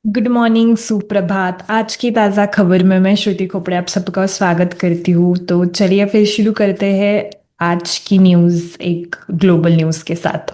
Good morning, सुप्रभात। आज की ताज़ा खबर में मैं श्रुति खोपड़े आप सबका स्वागत करती हूँ। तो चलिए फिर शुरू करते हैं आज की न्यूज़, एक ग्लोबल न्यूज़ के साथ।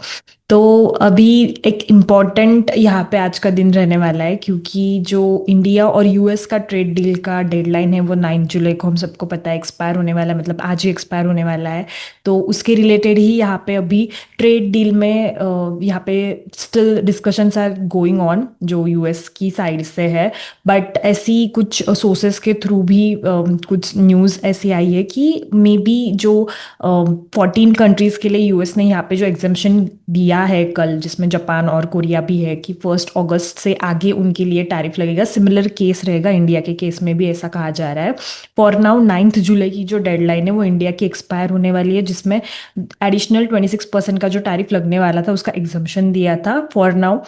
तो अभी एक इम्पॉर्टेंट यहाँ पे आज का दिन रहने वाला है, क्योंकि जो इंडिया और यूएस का ट्रेड डील का डेडलाइन है वो 9 जुलाई को हम सबको पता है एक्सपायर होने वाला है, मतलब आज ही एक्सपायर होने वाला है। तो उसके रिलेटेड ही यहाँ पे अभी ट्रेड डील में यहाँ पे still discussions are going on जो यूएस की साइड से है। बट ऐसी कुछ सोर्सेस के थ्रू भी कुछ न्यूज़ ऐसी आई है कि मे बी जो 14 कंट्रीज के लिए यूएस ने यहाँ पे जो एग्जाम्शन दिया है कल, जिसमें जापान और कोरिया भी है, कि 1 अगस्त से आगे उनके लिए टैरिफ लगेगा। सिमिलर केस रहेगा इंडिया के केस में भी, ऐसा कहा जा रहा है। फॉर नाउ 9 जुलाई की जो डेडलाइन है वो इंडिया की एक्सपायर होने वाली है, जिसमें एडिशनल 26% का जो टैरिफ लगने वाला था उसका एग्जम्पशन दिया था। फॉर नाउ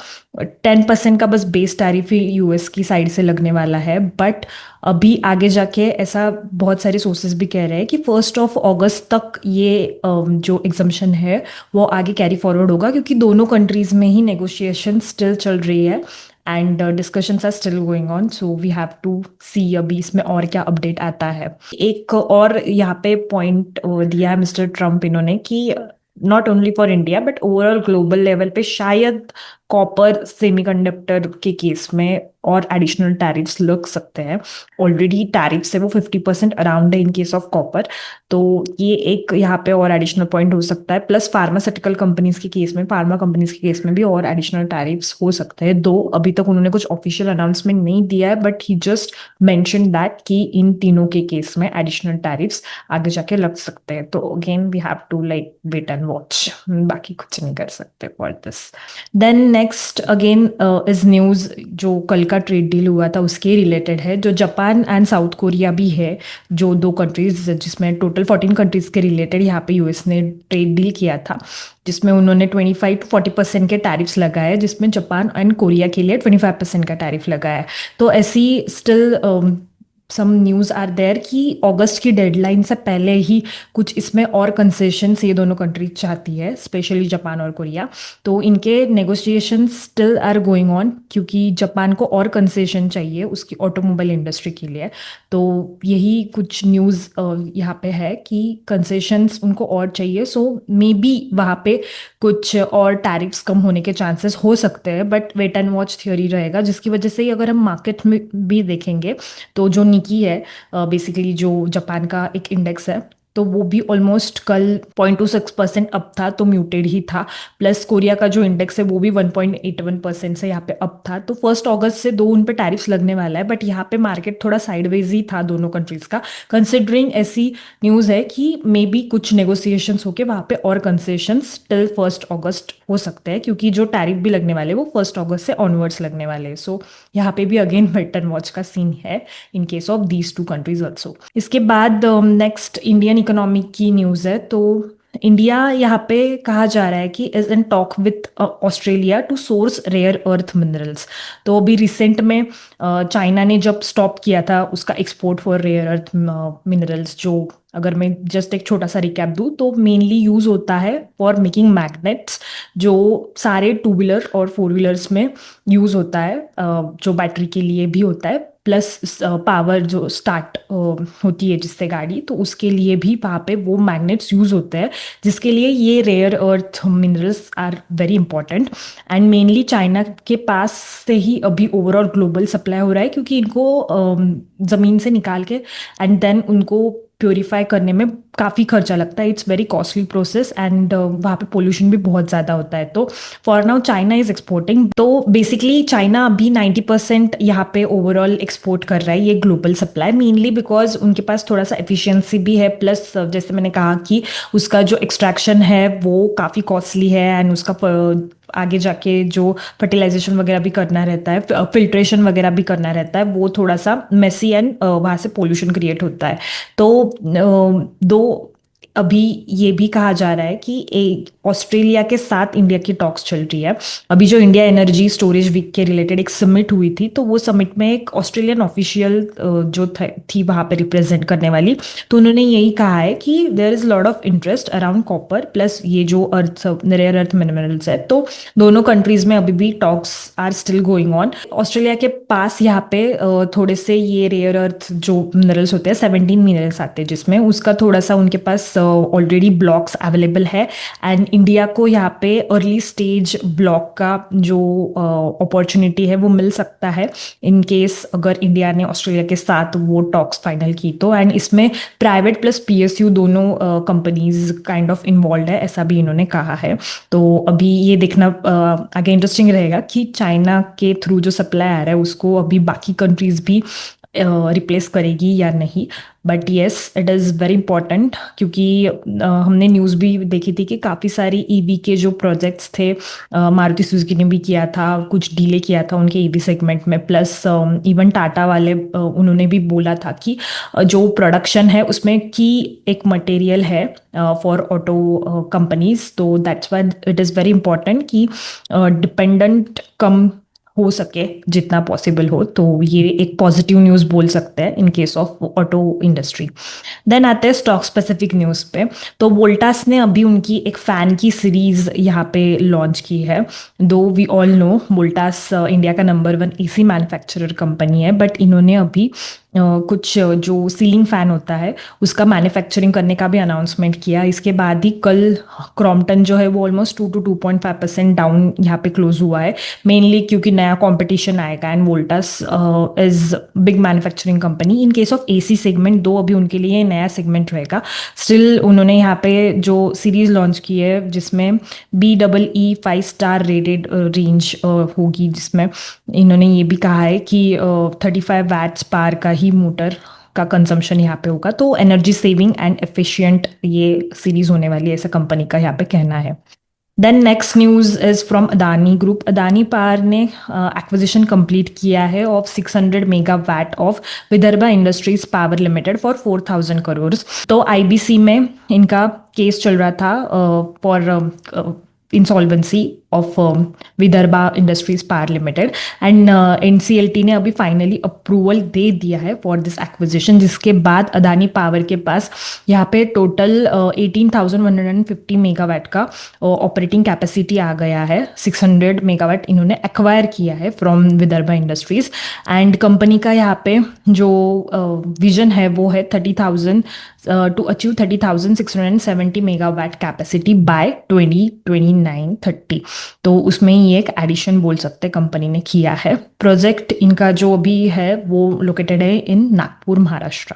10% का बस बेस टैरिफ ही यूएस की साइड से लगने वाला है। बट अभी आगे जाके ऐसा बहुत सारे सोर्सेज भी कह रहे हैं कि 1 अगस्त तक ये जो एग्जम्पशन है वो आगे कैरी फॉरवर्ड होगा, क्योंकि दोनों कंट्रीज में ही नेगोशिएशन स्टिल चल रही है and discussions are still going on. So we have to see अभी इसमें और क्या अपडेट आता है। एक और यहाँ पे पॉइंट दिया है मिस्टर ट्रम्प इन्होंने कि not only for India but overall global level पे शायद कॉपर सेमीकंडक्टर के केस में और एडिशनल टैरिफ्स लग सकते हैं। ऑलरेडी टैरिफ्स है वो 50% अराउंड है इन केस ऑफ कॉपर। तो ये एक यहाँ पे और एडिशनल पॉइंट हो सकता है। प्लस फार्मास्यूटिकल कंपनीज के केस में, फार्मा कंपनीज के केस में भी और एडिशनल टैरिफ्स हो सकते हैं। दो अभी तक उन्होंने कुछ ऑफिशियल अनाउंसमेंट नहीं दिया है, but he just mention that कि इन तीनों के केस में एडिशनल टैरिफ्स आगे जाके लग सकते हैं। तो again we have to like wait and watch, बाकी कुछ नहीं कर सकते for this. Then next again is news जो कल का ट्रेड डील हुआ था उसके रिलेटेड है। जो जापान एंड साउथ कोरिया भी है, जो दो कंट्रीज जिसमें टोटल 14 कंट्रीज के रिलेटेड यहाँ पे यूएस ने ट्रेड डील किया था, जिसमें उन्होंने 25 to 40% के टैरिफ्स लगाए, जिसमें जापान एंड कोरिया के लिए 25% का टैरिफ लगाया है। तो ऐसी still some news are there कि अगस्त की डेडलाइन से पहले ही कुछ इसमें और कंसेशंस ये दोनों कंट्री चाहती है, स्पेशली जापान और कोरिया। तो इनके negotiation still are going on, क्योंकि जापान को और कंसेशन चाहिए उसकी ऑटोमोबाइल इंडस्ट्री के लिए। तो यही कुछ न्यूज़ यहाँ पे है कि कंसेशंस उनको और चाहिए। सो मे बी वहाँ पे कुछ और टैरिफ्स कम होने के चांसेस हो सकते हैं, but wait and watch theory रहेगा, जिसकी वजह से ही अगर हम मार्केट में भी देखेंगे तो जो निकी है, बेसिकली जो जापान का एक इंडेक्स है, तो वो भी ऑलमोस्ट कल 0.26% अप था, तो म्यूटेड ही था। प्लस कोरिया का जो इंडेक्स है वो भी 1.81% से यहाँ पे अप था। तो 1 अगस्त से दो उन पे टैरिफ्स लगने वाला है, बट यहाँ पे मार्केट थोड़ा साइडवेज ही था दोनों कंट्रीज का, कंसिडरिंग ऐसी न्यूज़ है कि मे बी कुछ नेगोशिएशंस होके वहाँ पे और कंसेशंस टिल 1 अगस्त हो सकते हैं, क्योंकि जो टैरिफ भी लगने वाले हैं वो 1 अगस्त से ऑनवर्ड्स लगने वाले हैं। सो यहाँ पे भी अगेन वेट एंड वॉच का सीन है in case of these two countries also. इसके बाद नेक्स्ट इंडियन इकोनॉमी की न्यूज़ है। तो इंडिया यहाँ पे कहा जा रहा है कि is in talk with Australia to source rare earth minerals. तो अभी रिसेंट में चाइना ने जब स्टॉप किया था उसका export for rare earth minerals, जो अगर मैं जस्ट एक छोटा सा रिकैप दूं तो मेनली यूज होता है फॉर मेकिंग मैग्नेट्स, जो सारे टू व्हीलर और फोर व्हीलर्स में यूज होता है, जो बैटरी के लिए भी होता है। प्लस पावर जो स्टार्ट होती है जिससे गाड़ी, तो उसके लिए भी वहाँ पे वो मैग्नेट्स यूज होते हैं, जिसके लिए ये rare earth minerals are very important. And mainly China के पास से ही अभी ओवरऑल ग्लोबल सप्लाई हो रहा है, क्योंकि इनको ज़मीन से निकाल के एंड देन उनको प्योरीफाई करने में काफ़ी खर्चा लगता है। It's very costly process and वहाँ पे पोल्यूशन भी बहुत ज़्यादा होता है। तो for now China is exporting. तो बेसिकली चाइना अभी 90% यहाँ पे ओवरऑल एक्सपोर्ट कर रहा है ये ग्लोबल सप्लाई, मेनली बिकॉज उनके पास थोड़ा सा एफिशिएंसी भी है। प्लस जैसे मैंने कहा कि उसका जो एक्सट्रैक्शन है वो काफ़ी कॉस्टली है एंड उसका आगे जाके जो फर्टिलाइजेशन वगैरह भी करना रहता है, फिल्ट्रेशन वगैरह भी करना रहता है, वो थोड़ा सा मेसी एंड वहाँ से पोल्यूशन क्रिएट होता है। तो दो अभी ये भी कहा जा रहा है कि ऑस्ट्रेलिया के साथ इंडिया की टॉक्स चल रही है। अभी जो इंडिया एनर्जी स्टोरेज वीक के रिलेटेड एक समिट हुई थी, तो वो समिट में एक ऑस्ट्रेलियन ऑफिशियल जो थी वहां पे रिप्रेजेंट करने वाली, तो उन्होंने यही कहा है कि there is lot of interest around copper plus ये जो अर्थ रेयर अर्थ मिनरल्स है। तो दोनों कंट्रीज में अभी भी talks are still going on. Australia के पास यहाँ पे थोड़े से ये रेयर अर्थ जो मिनरल्स होते हैं, 17 मिनरल्स आते हैं, जिसमें उसका थोड़ा सा उनके पास ऑलरेडी ब्लॉक्स अवेलेबल है। एंड इंडिया को यहाँ पे अर्ली स्टेज ब्लॉक का जो अपॉर्चुनिटी है वो मिल सकता है इन केस अगर इंडिया ने ऑस्ट्रेलिया के साथ वो टॉक्स फाइनल की तो। एंड इसमें प्राइवेट प्लस पीएसयू दोनों कंपनीज काइंड ऑफ इन्वॉल्व है, ऐसा भी इन्होंने कहा है। तो अभी ये देखना आगे इंटरेस्टिंग रहेगा कि चाइना के थ्रू जो सप्लाई आ रहा है उसको अभी बाकी कंट्रीज भी रिप्लेस करेगी या नहीं। But yes, it is very important, क्योंकि हमने न्यूज़ भी देखी थी कि काफ़ी सारी ईवी के जो प्रोजेक्ट्स थे मारुति सुजुकी ने भी किया था, कुछ डिले किया था उनके ईवी सेगमेंट में। प्लस इवन टाटा वाले उन्होंने भी बोला था कि जो प्रोडक्शन है उसमें की एक मटेरियल है फॉर ऑटो कंपनीज। तो that's why it is very important कि डिपेंडेंट कम हो सके जितना पॉसिबल हो। तो ये एक पॉजिटिव न्यूज़ बोल सकते हैं in case of auto industry. Then आते हैं स्टॉक स्पेसिफिक न्यूज़ पे। तो वोल्टास ने अभी उनकी एक फ़ैन की सीरीज़ यहाँ पे लॉन्च की है। Though we all know Voltas India का नंबर 1 एसी मैन्युफैक्चरर कंपनी है, बट इन्होंने अभी कुछ जो सीलिंग फैन होता है उसका मैन्युफैक्चरिंग करने का भी अनाउंसमेंट किया। इसके बाद ही कल क्रॉम्पटन जो है वो ऑलमोस्ट 2 to 2.5% डाउन यहाँ पे क्लोज हुआ है, मेनली क्योंकि नया कंपटीशन आएगा। And Voltas is big manufacturing company in case of AC segment, दो अभी उनके लिए नया सेगमेंट रहेगा। स्टिल उन्होंने यहाँ पे जो सीरीज लॉन्च की है जिसमें BEE 5 स्टार रेटेड रेंज होगी, जिसमें इन्होंने ये भी कहा है कि 35 वैट्स पार का ही मोटर का कंजम्पशन यहाँ पे होगा। तो एनर्जी सेविंग एंड एफिशिएंट ये सीरीज होने वाली है, ऐसा कंपनी का यहाँ पे कहना है। Then next news is from Adani group. Adani Power ने एक्विजिशन कंप्लीट किया है of 600 megawatt of Vidarbha Industries Power Limited for 4,000 crore. तो आईबीसी में इनका केस चल रहा था for insolvency of Vidarbha Industries Power Limited. And NCLT ने अभी फाइनली अप्रूवल दे दिया है फॉर दिस एक्विजिशन, जिसके बाद अदानी पावर के पास यहाँ पे टोटल 18,150 मेगावाट का ऑपरेटिंग कैपेसिटी आ गया है। 600 मेगावाट इन्होंने एक्वायर किया है from Vidarbha Industries. And company का यहाँ पे जो विजन है वो है 30,000 to achieve 30,670 megawatt capacity by 2029-30। तो उसमें ही एक एडिशन बोल सकते हैं कंपनी ने किया है। प्रोजेक्ट इनका जो अभी है वो लोकेटेड है in Nagpur, Maharashtra.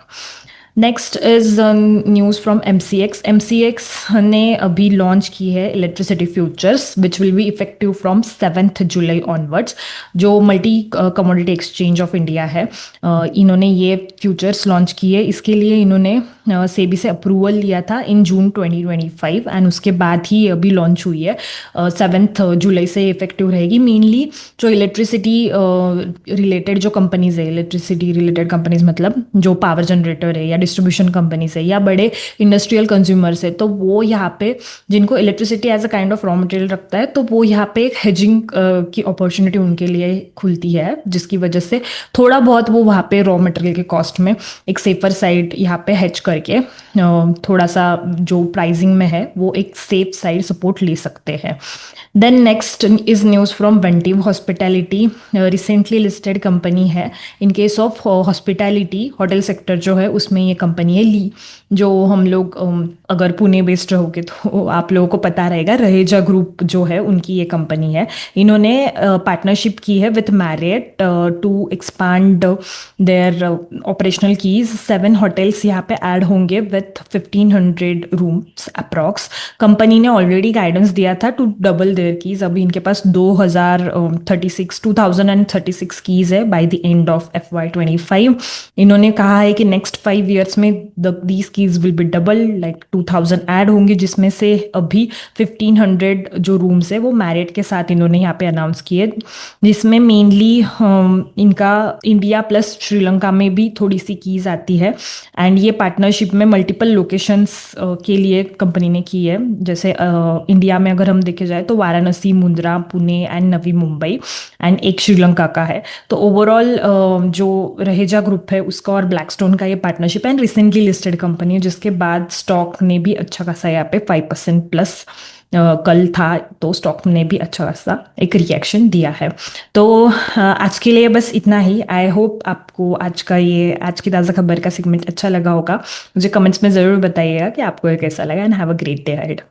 Next is news from MCX. MCX ने अभी लॉन्च की है electricity futures which will be effective from 7 July onwards. जो multi commodity exchange of India है, इन्होंने ये फ्यूचर्स लॉन्च की है। इसके लिए इन्होंने सेबी से अप्रूवल लिया था इन जून 2025 एंड उसके बाद ही अभी लॉन्च हुई है। 7 जुलाई से इफेक्टिव रहेगी। मेनली जो इलेक्ट्रिसिटी रिलेटेड जो कंपनीज है, इलेक्ट्रिसिटी रिलेटेड कंपनीज मतलब जो पावर जनरेटर है या डिस्ट्रीब्यूशन कंपनीज है या बड़े इंडस्ट्रियल कंज्यूमर्स है, तो वो यहाँ पे जिनको electricity as a kind of raw material रखता है, तो वो यहाँ पे एक हेजिंग की अपॉर्चुनिटी उनके लिए खुलती है, जिसकी वजह से थोड़ा बहुत वो वहाँ पे रॉ मटेरियल के कॉस्ट में एक सेफर साइड यहाँ पे हेज करके थोड़ा सा जो प्राइसिंग में है वो एक सेफ साइड सपोर्ट ले सकते हैं। Then next is news from Ventive hospitality. Recently listed company है। In case of hospitality hotel sector जो है उसमें ये कंपनी है ली, जो हम लोग अगर पुणे बेस्ड रहोगे तो आप लोगों को पता रहेगा, रहेजा ग्रुप जो है उनकी ये कंपनी है। इन्होंने पार्टनरशिप की है with Marriott to expand their operational keys. 7 hotels यहाँ पे ऐड होंगे विथ 1500 रूम्स अप्रॉक्स। कंपनी ने ऑलरेडी गाइडेंस दिया था टू डबल देयर कीज। अभी इनके पास 2036 कीज है by the end of FY25। इन्होंने कहा है कि नेक्स्ट 5 ईयर्स में these keys will be double, like 2000 add होंगे, जिसमें से अभी 1500 जो रूम्स है वो मैरियट के साथ इन्होंने यहाँ पे अनाउंस किए, जिसमें मेनली इनका इंडिया प्लस श्रीलंका में भी थोड़ी सी कीज आती है। एंड ये पार्टनरशिप पार्टनरशिप में मल्टीपल लोकेशंस के लिए कंपनी ने की है। जैसे इंडिया में अगर हम देखे जाए तो वाराणसी, मुंद्रा, पुणे एंड नवी मुंबई, एंड एक श्रीलंका का है। तो ओवरऑल जो रहेजा ग्रुप है उसका और ब्लैकस्टोन का ये पार्टनरशिप है, एंड रिसेंटली लिस्टेड कंपनी है, जिसके बाद स्टॉक ने भी अच्छा खासा यहाँ पे 5% प्लस कल था, तो स्टॉक ने भी अच्छा खासा एक रिएक्शन दिया है। तो आज के लिए बस इतना ही। आई होप आपको आज की ताज़ा खबर का सेगमेंट अच्छा लगा होगा। मुझे कमेंट्स में ज़रूर बताइएगा कि आपको ये कैसा लगा, and have a great day ahead.